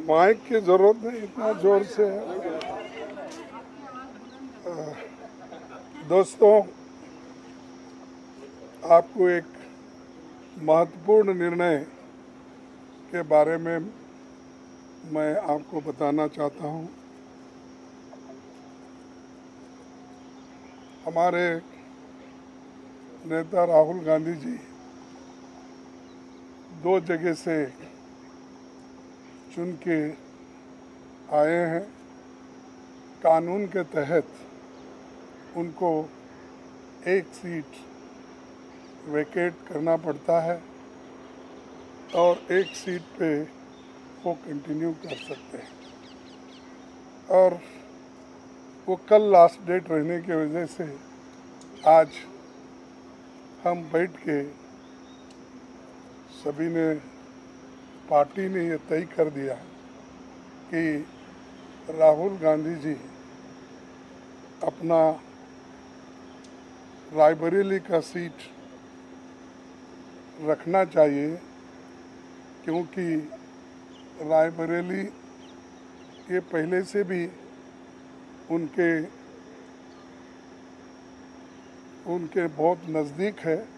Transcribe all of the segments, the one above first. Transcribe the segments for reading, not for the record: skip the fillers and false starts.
Mic की जरूरत नहीं, इतना जोर से। दोस्तों, आपको एक महत्वपूर्ण निर्णय के बारे में मैं आपको बताना चाहता हूं। हमारे नेता राहुल गांधी जी 2 जगह से चुन के आए हैं। कानून के तहत उनको एक सीट वेकेट करना पड़ता है और एक सीट पे वो कंटिन्यू कर सकते हैं, और वो कल लास्ट डेट रहने की वजह से आज हम बैठ के सभी ने, पार्टी ने ये तय कर दिया कि राहुल गांधी जी अपना रायबरेली का सीट रखना चाहिए, क्योंकि रायबरेली ये पहले से भी उनके बहुत नज़दीक है।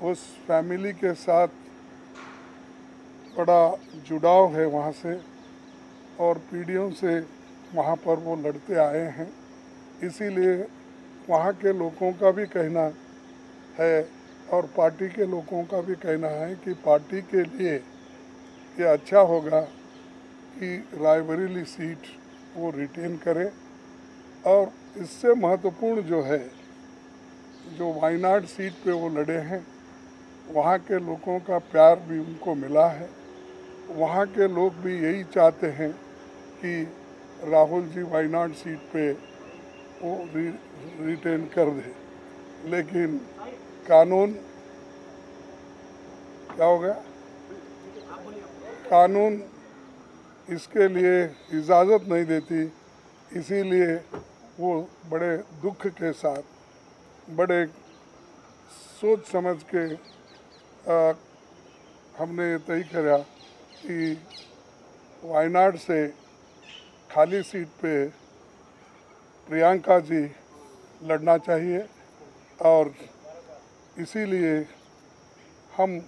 उस फैमिली के साथ बड़ा जुड़ाव है वहाँ से, और पीढ़ियों से वहाँ पर वो लड़ते आए हैं। इसीलिए वहाँ के लोगों का भी कहना है और पार्टी के लोगों का भी कहना है कि पार्टी के लिए ये अच्छा होगा कि रायबरेली सीट वो रिटेन करे। और इससे महत्वपूर्ण जो है, जो वायनाड सीट पे वो लड़े हैं, वहाँ के लोगों का प्यार भी उनको मिला है। वहाँ के लोग भी यही चाहते हैं कि राहुल जी वायनाड सीट पे वो रिटेन कर दे। लेकिन कानून क्या हो गया, कानून इसके लिए इजाज़त नहीं देती। इसीलिए वो बड़े दुख के साथ, बड़े सोच समझ के हमने तय किया कि वायनाड से खाली सीट पे प्रियंका जी लड़ना चाहिए। और इसीलिए हम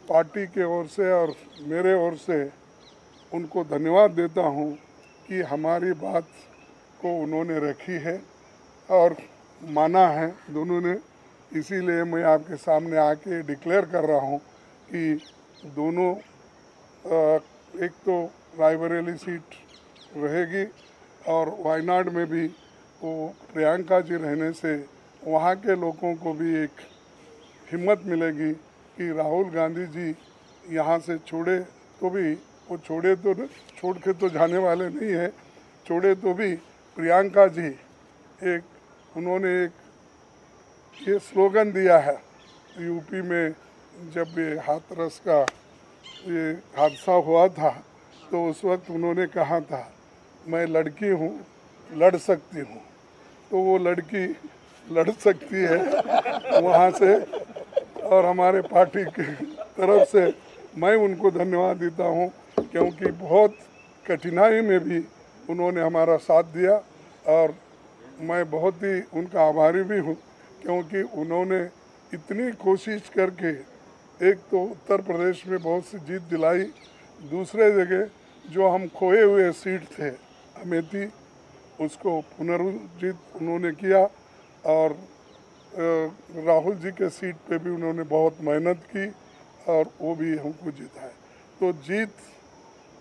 पार्टी के ओर से और मेरे ओर से उनको धन्यवाद देता हूं कि हमारी बात को उन्होंने रखी है और माना है दोनों ने। इसीलिए मैं आपके सामने आके डिक्लेयर कर रहा हूं कि दोनों, एक तो रायबरेली सीट रहेगी और वायनाड में भी वो प्रियंका जी रहने से वहाँ के लोगों को भी एक हिम्मत मिलेगी कि राहुल गांधी जी यहाँ से छोड़े तो भी, वो छोड़ के तो जाने वाले नहीं है, छोड़े तो भी प्रियंका जी उन्होंने एक ये स्लोगन दिया है यूपी में। जब ये हाथरस का ये हादसा हुआ था तो उस वक्त उन्होंने कहा था, मैं लड़की हूँ, लड़ सकती हूँ। तो वो लड़की लड़ सकती है वहाँ से, और हमारे पार्टी की तरफ से मैं उनको धन्यवाद देता हूँ, क्योंकि बहुत कठिनाई में भी उन्होंने हमारा साथ दिया। और मैं बहुत ही उनका आभारी भी हूँ, क्योंकि उन्होंने इतनी कोशिश करके एक तो उत्तर प्रदेश में बहुत सी जीत दिलाई, दूसरे जगह जो हम खोए हुए सीट थे अमेठी, उसको पुनर्जीत उन्होंने किया। और राहुल जी के सीट पे भी उन्होंने बहुत मेहनत की और वो भी हमको जिताए। तो जीत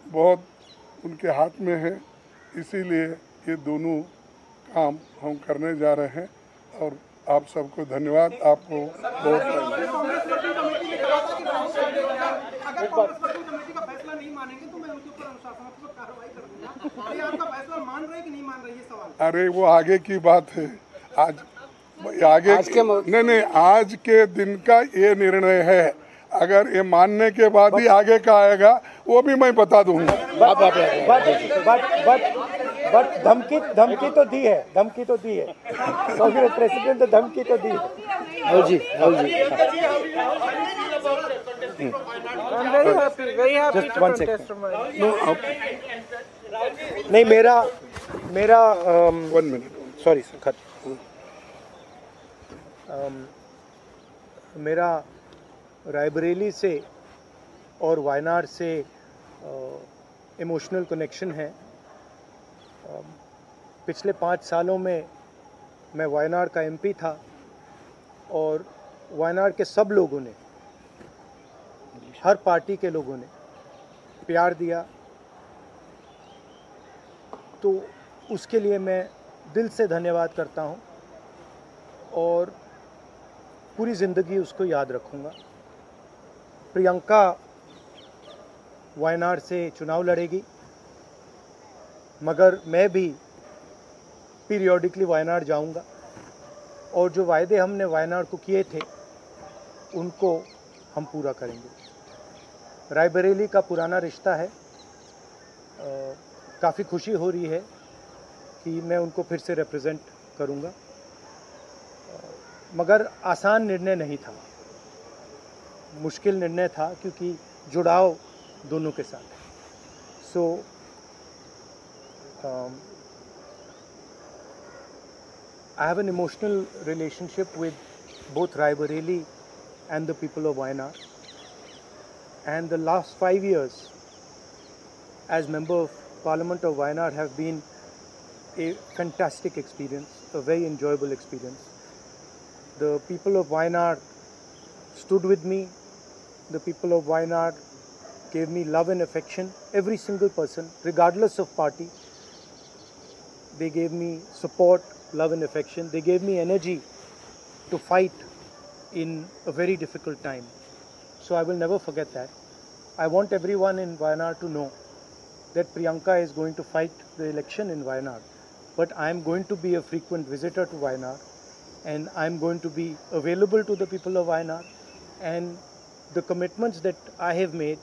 बहुत उनके हाथ में है। इसीलिए ये दोनों काम हम करने जा रहे हैं। और आप सबको धन्यवाद। आपको बहुत अरे वो आगे की बात है। आज नहीं, आज के दिन का ये निर्णय है। अगर ये मानने के बाद ही आगे का आएगा वो भी मैं बता दूंगा। बट धमकी तो दी है, तो फिर प्रेसिडेंट ने धमकी तो दी है। Rahul ji. I'm very happy Just to one contest second. from Wayanad. No, नहीं मेरा 1 minute. सॉरी सर मेरा रायबरेली से और वायनाड से इमोशनल कनेक्शन है। पिछले 5 सालों में मैं वायनाड का एमपी था और वायनाड के सब लोगों ने, हर पार्टी के लोगों ने प्यार दिया, तो उसके लिए मैं दिल से धन्यवाद करता हूं और पूरी ज़िंदगी उसको याद रखूंगा। प्रियंका वायनाड से चुनाव लड़ेगी, मगर मैं भी पीरियोडिकली वायनाड जाऊंगा और जो वायदे हमने वायनाड को किए थे उनको हम पूरा करेंगे। रायबरेली का पुराना रिश्ता है, काफ़ी खुशी हो रही है कि मैं उनको फिर से रिप्रेजेंट करूंगा, मगर आसान निर्णय नहीं था, मुश्किल निर्णय था क्योंकि जुड़ाव दोनों के साथ है। सो I have an emotional relationship with both Raebareli and the people of Wayanad, and the last 5 years as Member of Parliament of Wayanad have been a fantastic experience, a very enjoyable experience. The people of Wayanad stood with me. The people of Wayanad gave me love and affection. Every single person, regardless of party, they gave me support, love and affection. They gave me energy to fight in a very difficult time. So I will never forget that. I want everyone in Wayanad to know that Priyanka is going to fight the election in Wayanad, but I am going to be a frequent visitor to Wayanad, and I am going to be available to the people of Wayanad, and the commitments that I have made,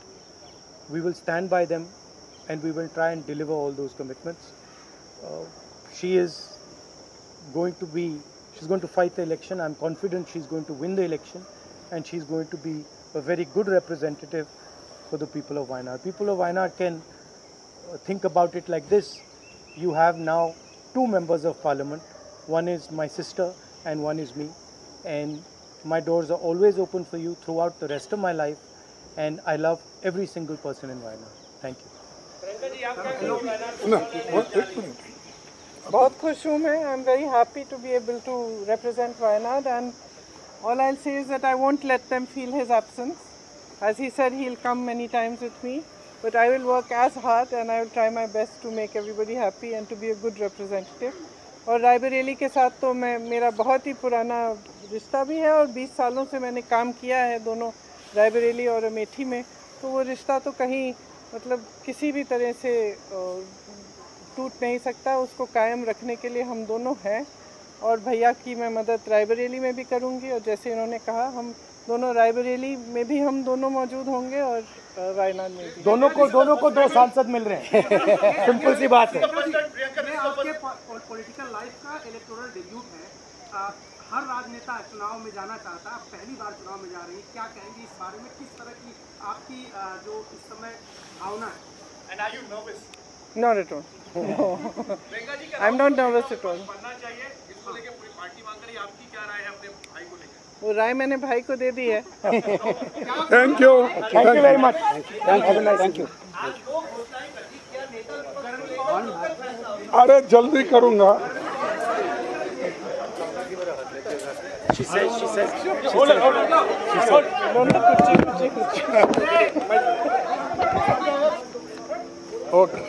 we will stand by them and we will try and deliver all those commitments. She's going to fight the election. I'm confident she's going to win the election, and she's going to be a very good representative for the people of Wayanad. People of Wayanad can think about it like this: you have now 2 members of parliament. One is my sister and one is me, and my doors are always open for you throughout the rest of my life, and I love every single person in Wayanad. Thank you. बहुत खुश हूँ मैं. I'm very happy to be able to represent Wayanad, and all I'll say is that I won't let them feel his absence. As he said, he'll come many times with me, but I will work as hard and I will try my best to make everybody happy and to be a good representative. और रायबरेली के साथ तो मेरा बहुत ही पुराना रिश्ता भी है और 20 सालों से मैंने काम किया है दोनों रायबरेली और अमेठी में, तो वो रिश्ता तो कहीं मतलब किसी भी तरह से टूट नहीं सकता. उसको कायम रखने के लिए हम दोनों हैं, और भैया की मैं मदद रायबरेली में भी करूंगी, और जैसे इन्होंने कहा हम दोनों रायबरेली में भी हम दोनों मौजूद होंगे और वायनाड में भी. दोनों को 2 सांसद मिल रहे हैं. सिंपल सी बात है. आपके पॉलिटिकल लाइफ का इलेक्टोरल डेब्यूट है. हर राजनेता चुनाव में जाना चाहता है, आप पहली बार चुनाव में जा रही हैं, क्या कहेंगी इस बारे में? किस तरह की आपकी जो इस समय भावना है? And are you nervous? Not at all. No. I'm not nervous at all. बनना चाहिए, इसको लेके पूरी पार्टी मांग रही है. आपकी क्या राय है अपने भाई को लेकर? वो राय मैंने भाई को दे दी है. Thank you very much. Thank you. अरे जल्दी करूंगा. She said. ओके